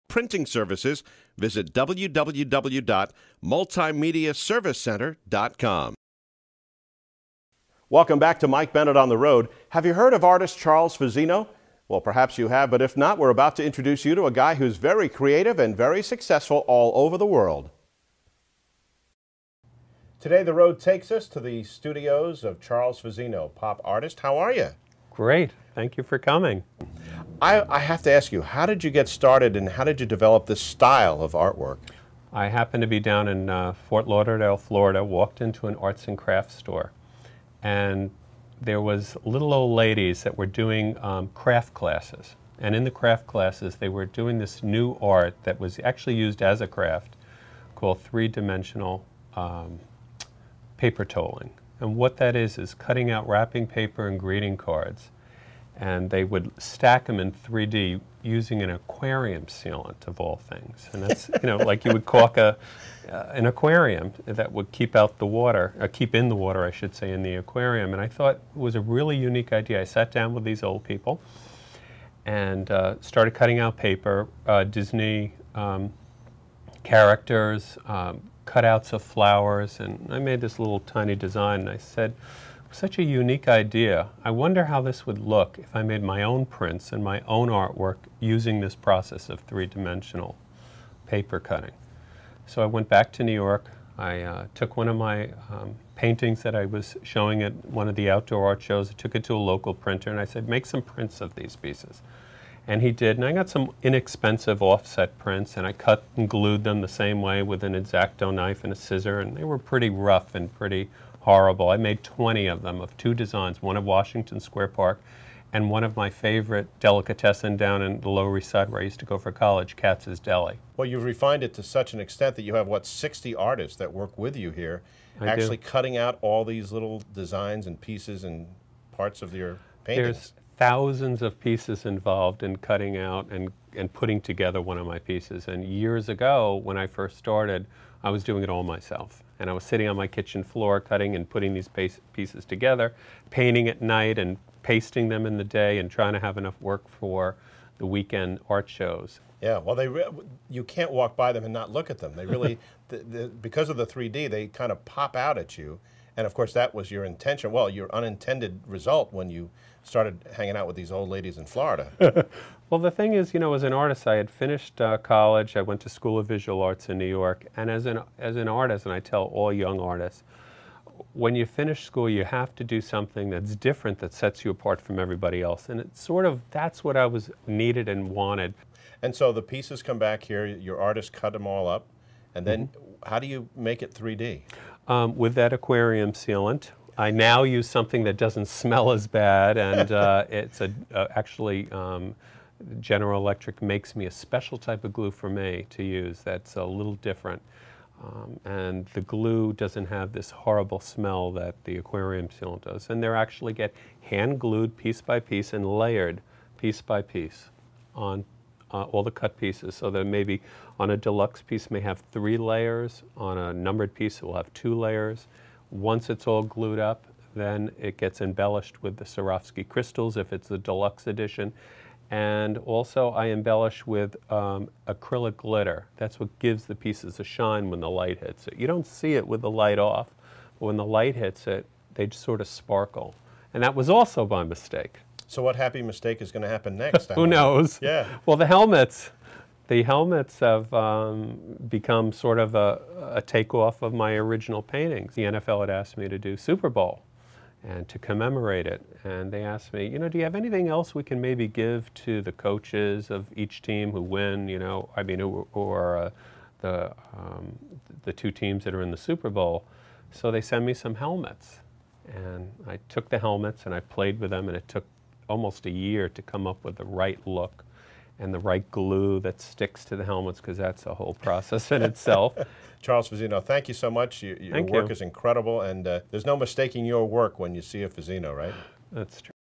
printing services, visit www.multimediaservicecenter.com. Welcome back to Mike Bennett on the Road. Have you heard of artist Charles Fazzino? Well, perhaps you have, but if not, we're about to introduce you to a guy who's very creative and very successful all over the world. Today, the road takes us to the studios of Charles Fazzino, pop artist. How are you? Great. Thank you for coming. I have to ask you, how did you get started and how did you develop this style of artwork? I happened to be down in Fort Lauderdale, Florida, walked into an arts and crafts store, and there was little old ladies that were doing craft classes. And in the craft classes, they were doing this new art that was actually used as a craft called three-dimensional paper tolling. And what that is cutting out wrapping paper and greeting cards. And they would stack them in 3D using an aquarium sealant, of all things. And that's, you know, like you would caulk an aquarium that would keep out the water, keep in the water, I should say, in the aquarium. And I thought it was a really unique idea. I sat down with these old people and started cutting out paper, Disney characters, cutouts of flowers, and I made this little tiny design, and I said, such a unique idea. I wonder how this would look if I made my own prints and my own artwork using this process of three-dimensional paper cutting. So I went back to New York. I took one of my paintings that I was showing at one of the outdoor art shows. I took it to a local printer and I said, make some prints of these pieces. And he did, and I got some inexpensive offset prints, and I cut and glued them the same way with an X-Acto knife and a scissor, and they were pretty rough and pretty horrible. I made 20 of them of two designs, one of Washington Square Park and one of my favorite delicatessen down in the Lower East Side where I used to go for college, Katz's Deli. Well, you've refined it to such an extent that you have, what, 60 artists that work with you here, actually cutting out all these little designs and pieces and parts of your paintings. There's thousands of pieces involved in cutting out and putting together one of my pieces. And years ago, when I first started, I was doing it all myself. And I was sitting on my kitchen floor cutting and putting these pieces together, painting at night and pasting them in the day and trying to have enough work for the weekend art shows. Yeah, well, you can't walk by them and not look at them. They really, because of the 3D, they kind of pop out at you. And of course, that was your intention, well, your unintended result when you started hanging out with these old ladies in Florida. Well, the thing is, you know, as an artist, I had finished college. I went to School of Visual Arts in New York. And as an artist, and I tell all young artists, when you finish school, you have to do something that's different, that sets you apart from everybody else. And it's sort of, that's what I was needed and wanted. And so the pieces come back here, your artist cut them all up, and then how do you make it 3D? With that aquarium sealant. I now use something that doesn't smell as bad, and it's actually General Electric makes me a special type of glue for me to use that's a little different. And the glue doesn't have this horrible smell that the aquarium sealant does. And they're actually get hand glued piece by piece and layered piece by piece on all the cut pieces, so that maybe on a deluxe piece may have 3 layers, on a numbered piece it will have 2 layers. Once it's all glued up, then it gets embellished with the Swarovski crystals if it's the deluxe edition. And also I embellish with acrylic glitter. That's what gives the pieces a shine when the light hits it. You don't see it with the light off, but when the light hits it, they just sort of sparkle. And that was also by mistake. So what happy mistake is going to happen next? Who knows? Yeah. Well, the helmets have become sort of a takeoff of my original paintings. The NFL had asked me to do Super Bowl and to commemorate it. And they asked me, you know, do you have anything else we can maybe give to the coaches of each team who win, you know, I mean, or the 2 teams that are in the Super Bowl? So they sent me some helmets. And I took the helmets and I played with them, and it took almost a year to come up with the right look and the right glue that sticks to the helmets, because that's a whole process in itself. Charles Fazzino, thank you so much. Your work is incredible, and there's no mistaking your work when you see a Fazzino, right? That's true.